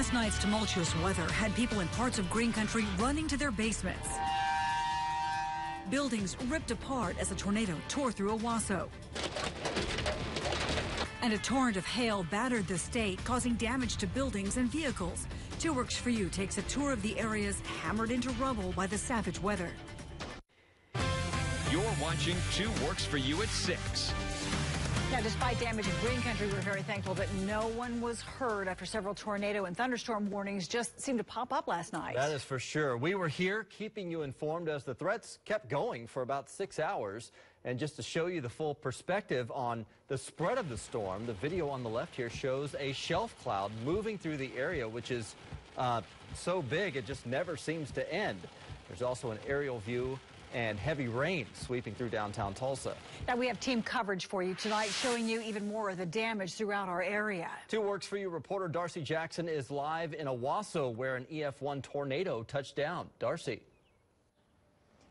Last night's tumultuous weather had people in parts of Green Country running to their basements. Buildings ripped apart as a tornado tore through Owasso. And a torrent of hail battered the state, causing damage to buildings and vehicles. 2 Works for You takes a tour of the areas hammered into rubble by the savage weather. You're watching 2 Works for You at 6. Now, despite damage in Green Country, we're very thankful that no one was hurt after several tornado and thunderstorm warnings just seemed to pop up last night. That is for sure. We were here keeping you informed as the threats kept going for about 6 hours. And just to show you the full perspective on the spread of the storm, the video on the left here shows a shelf cloud moving through the area, which is so big it just never seems to end. There's also an aerial view and heavy rain sweeping through downtown Tulsa. Now, we have team coverage for you tonight, showing you even more of the damage throughout our area. 2 Works for You reporter Darcy Jackson is live in Owasso, where an EF1 tornado touched down. Darcy.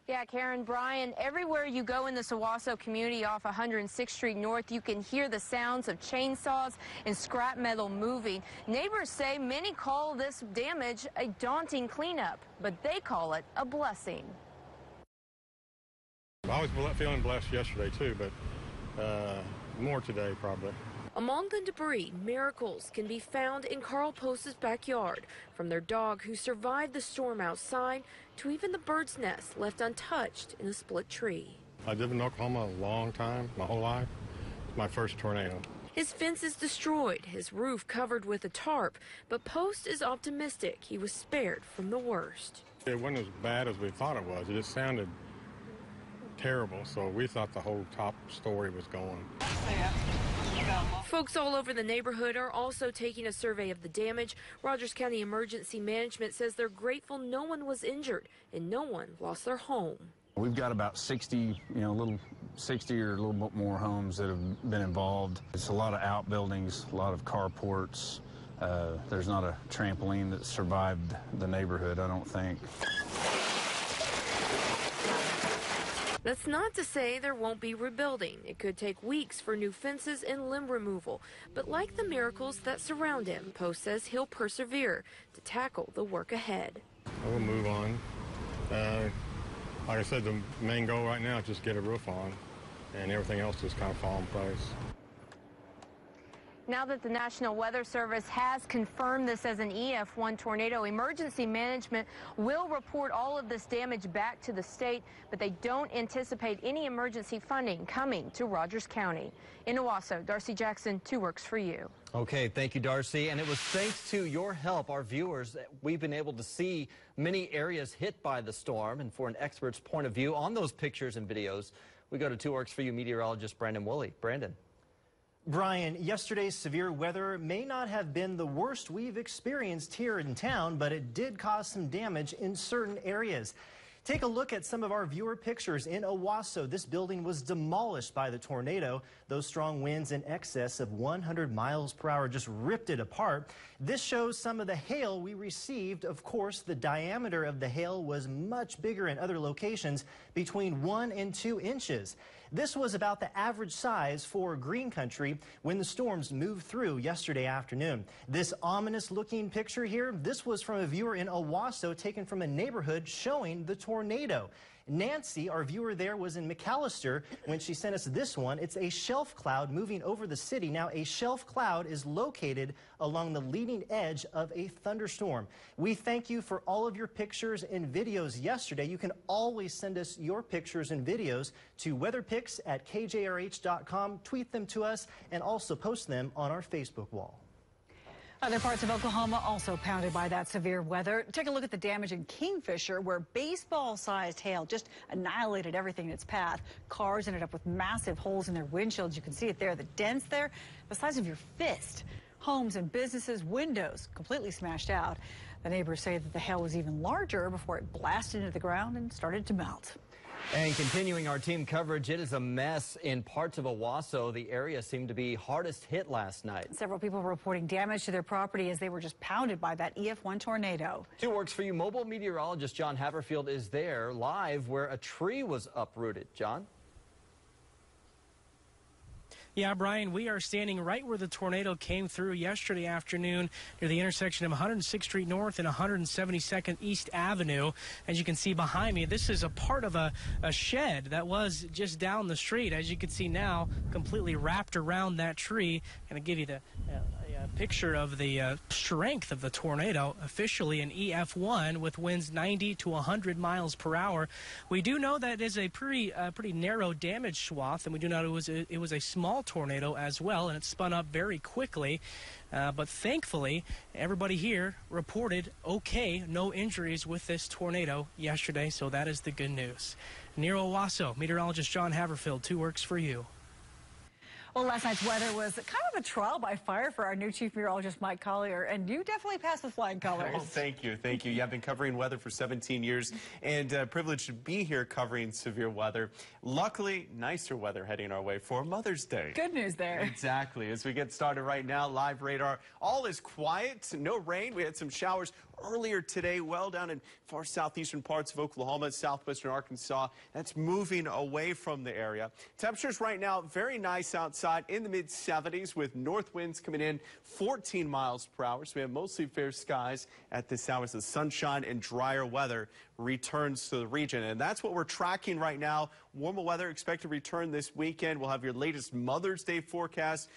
Yeah, Karen, Brian, everywhere you go in this Owasso community off 106th Street North, you can hear the sounds of chainsaws and scrap metal moving. Neighbors say many call this damage a daunting cleanup, but they call it a blessing. I was feeling blessed yesterday, too, but more today, probably. Among the debris, miracles can be found in Carl Post's backyard, from their dog who survived the storm outside to even the bird's nest left untouched in a split tree. I lived in Oklahoma a long time, my whole life. It's my first tornado. His fence is destroyed, his roof covered with a tarp, but Post is optimistic he was spared from the worst. It wasn't as bad as we thought it was. It just sounded terrible, so we thought the whole top story was going. Folks all over the neighborhood are also taking a survey of the damage. Rogers County Emergency Management says they're grateful no one was injured and no one lost their home. We've got about 60, a little 60 or a little bit more homes that have been involved. It's a lot of outbuildings, a lot of carports. There's not a trampoline that survived the neighborhood, I don't think. That's not to say there won't be rebuilding. It could take weeks for new fences and limb removal. But like the miracles that surround him, Post says he'll persevere to tackle the work ahead. We'll move on. Like I said, the main goal right now is just get a roof on, and everything else just kind of fall in place. Now that the National Weather Service has confirmed this as an EF1 tornado, emergency management will report all of this damage back to the state, but they don't anticipate any emergency funding coming to Rogers County. In Owasso, Darcy Jackson, 2 Works for You. Okay, thank you, Darcy. And it was thanks to your help, our viewers, that we've been able to see many areas hit by the storm. And for an expert's point of view on those pictures and videos, we go to 2 Works for You meteorologist Brandon Woolley. Brandon. Brian, yesterday's severe weather may not have been the worst we've experienced here in town, but it did cause some damage in certain areas. Take a look at some of our viewer pictures in Owasso. This building was demolished by the tornado. Those strong winds in excess of 100 miles per hour just ripped it apart. This shows some of the hail we received. Of course, the diameter of the hail was much bigger in other locations, between 1 and 2 inches. This was about the average size for Green Country when the storms moved through yesterday afternoon. This ominous-looking picture here, this was from a viewer in Owasso, taken from a neighborhood showing the tornado. Nancy, our viewer there, was in McAllister when she sent us this one. It's a shelf cloud moving over the city. Now, a shelf cloud is located along the leading edge of a thunderstorm. We thank you for all of your pictures and videos yesterday. You can always send us your pictures and videos to weatherpics@kjrh.com. Tweet them to us and also post them on our Facebook wall. Other parts of Oklahoma also pounded by that severe weather. Take a look at the damage in Kingfisher, where baseball-sized hail just annihilated everything in its path. Cars ended up with massive holes in their windshields. You can see it there, the dents there, the size of your fist. Homes and businesses' windows completely smashed out. The neighbors say that the hail was even larger before it blasted into the ground and started to melt. And continuing our team coverage, it is a mess in parts of Owasso. The area seemed to be hardest hit last night. Several people reporting damage to their property as they were just pounded by that EF1 tornado. 2 Works for You mobile meteorologist John Haverfield is there live where a tree was uprooted. John? Yeah, Brian, we are standing right where the tornado came through yesterday afternoon near the intersection of 106th Street North and 172nd East Avenue. As you can see behind me, this is a part of a shed that was just down the street. As you can see now, completely wrapped around that tree. And to give you the picture of the strength of the tornado, officially an EF1 with winds 90 to 100 miles per hour. We do know that it is a pretty narrow damage swath, and we do know it was a small tornado as well, and it spun up very quickly. But thankfully, everybody here reported okay, no injuries with this tornado yesterday, so that is the good news. Near Owasso, meteorologist John Haverfield, 2 Works for You. Well, last night's weather was kind of a trial by fire for our new chief meteorologist, Mike Collier, and you definitely passed with flying colors. Oh, thank you. Thank you. Yeah, I've been covering weather for 17 years and privileged to be here covering severe weather. Luckily, nicer weather heading our way for Mother's Day. Good news there. Exactly. As we get started right now, live radar. All is quiet. No rain. We had some showers earlier today, well down in far southeastern parts of Oklahoma, southwestern Arkansas. That's moving away from the area. Temperatures right now very nice outside in the mid-70s with north winds coming in 14 miles per hour. So we have mostly fair skies at this hour as the sunshine and drier weather returns to the region. And that's what we're tracking right now. Warmer weather expected to return this weekend. We'll have your latest Mother's Day forecast.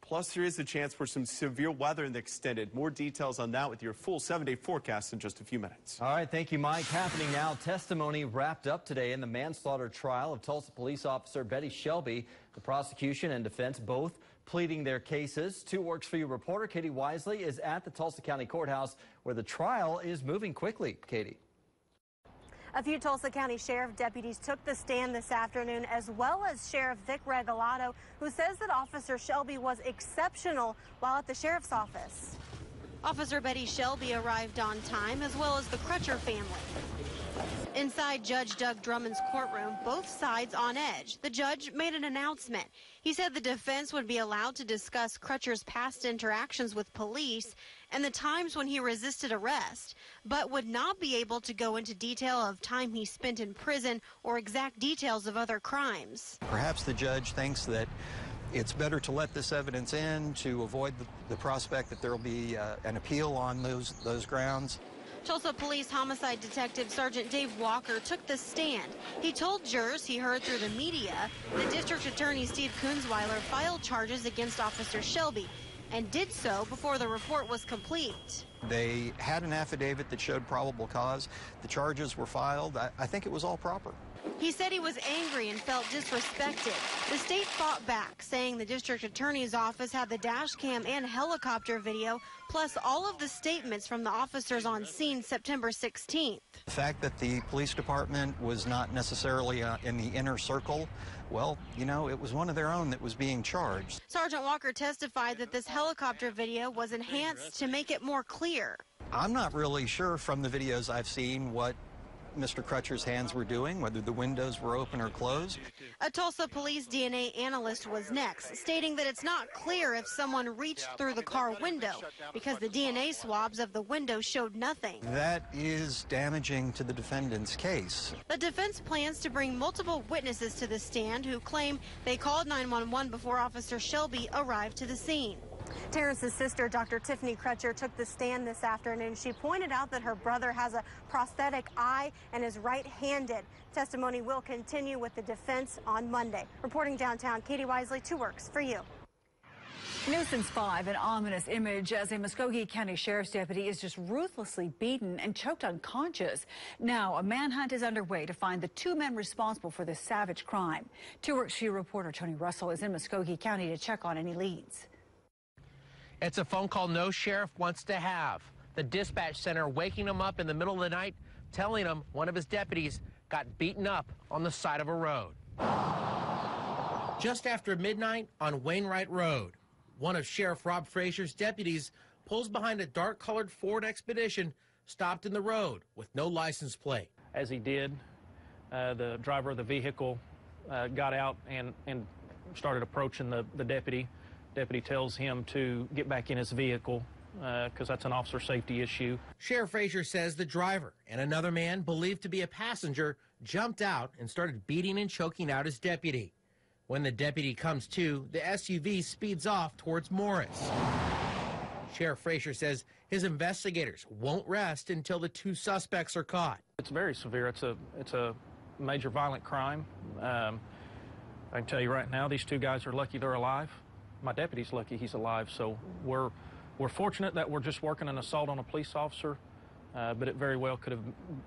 Plus, there is a chance for some severe weather in the extended. More details on that with your full 7-day forecast in just a few minutes. All right, thank you, Mike. Happening now, testimony wrapped up today in the manslaughter trial of Tulsa police officer Betty Shelby. The prosecution and defense both pleading their cases. 2 Works for You reporter Katie Wisely is at the Tulsa County Courthouse where the trial is moving quickly. Katie. A few Tulsa County Sheriff deputies took the stand this afternoon, as well as Sheriff Vic Regalado, who says that Officer Shelby was exceptional while at the sheriff's office. Officer Betty Shelby arrived on time, as well as the Crutcher family. Inside Judge Doug Drummond's courtroom, both sides on edge. The judge made an announcement. He said the defense would be allowed to discuss Crutcher's past interactions with police and the times when he resisted arrest, but would not be able to go into detail of time he spent in prison or exact details of other crimes. Perhaps the judge thinks that it's better to let this evidence in to avoid the prospect that there will be an appeal on those grounds. Tulsa Police Homicide Detective Sergeant Dave Walker took the stand. He told jurors he heard through the media that District Attorney Steve Kunzweiler filed charges against Officer Shelby and did so before the report was complete. They had an affidavit that showed probable cause. The charges were filed. I think it was all proper. He said he was angry and felt disrespected. The state fought back, saying the district attorney's office had the dash cam and helicopter video, plus all of the statements from the officers on scene September 16th. The fact that the police department was not necessarily in the inner circle, well, you know, it was one of their own that was being charged. Sergeant Walker testified that this helicopter video was enhanced to make it more clear. I'm not really sure from the videos I've seen what Mr. Crutcher's hands were doing, whether the windows were open or closed. A Tulsa police DNA analyst was next, stating that it's not clear if someone reached through the car window because the DNA swabs of the window showed nothing. That is damaging to the defendant's case. The defense plans to bring multiple witnesses to the stand who claim they called 911 before Officer Shelby arrived to the scene. Terrence's sister, Dr. Tiffany Crutcher, took the stand this afternoon. She pointed out that her brother has a prosthetic eye and is right-handed. Testimony will continue with the defense on Monday. Reporting downtown, Katie Wisely, 2 Works for You. New since 5, an ominous image as a Muskogee County Sheriff's deputy is just ruthlessly beaten and choked unconscious. Now, a manhunt is underway to find the 2 men responsible for this savage crime. 2 Works for You reporter Tony Russell is in Muskogee County to check on any leads. It's a phone call no sheriff wants to have. The dispatch center waking him up in the middle of the night, telling him one of his deputies got beaten up on the side of a road. Just after midnight on Wainwright Road, one of Sheriff Rob Frazier's deputies pulls behind a dark-colored Ford Expedition stopped in the road with no license plate. As he did, the driver of the vehicle got out and started approaching the deputy. Deputy tells him to get back in his vehicle because that's an officer safety issue. Sheriff Frazier says the driver and another man believed to be a passenger jumped out and started beating and choking out his deputy. When the deputy comes to, the SUV speeds off towards Morris. Sheriff Frazier says his investigators won't rest until the two suspects are caught. It's very severe. It's a major violent crime. I can tell you right now, these two guys are lucky they're alive. My deputy's lucky he's alive. So we're fortunate that we're just working an assault on a police officer, but it very well could have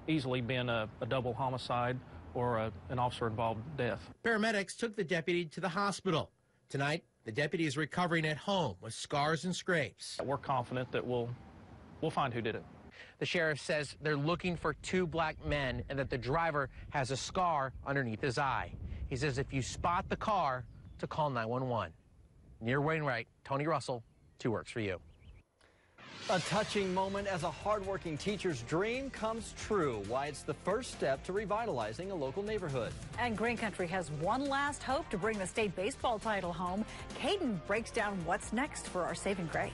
easily been a double homicide or an officer-involved death. Paramedics took the deputy to the hospital. Tonight, the deputy is recovering at home with scars and scrapes. We're confident that we'll find who did it. The sheriff says they're looking for two black men and that the driver has a scar underneath his eye. He says if you spot the car, to call 911. Near Wainwright, Tony Russell, 2 Works for You. A touching moment as a hardworking teacher's dream comes true. Why it's the first step to revitalizing a local neighborhood. And Green Country has one last hope to bring the state baseball title home. Caden breaks down what's next for our saving grace.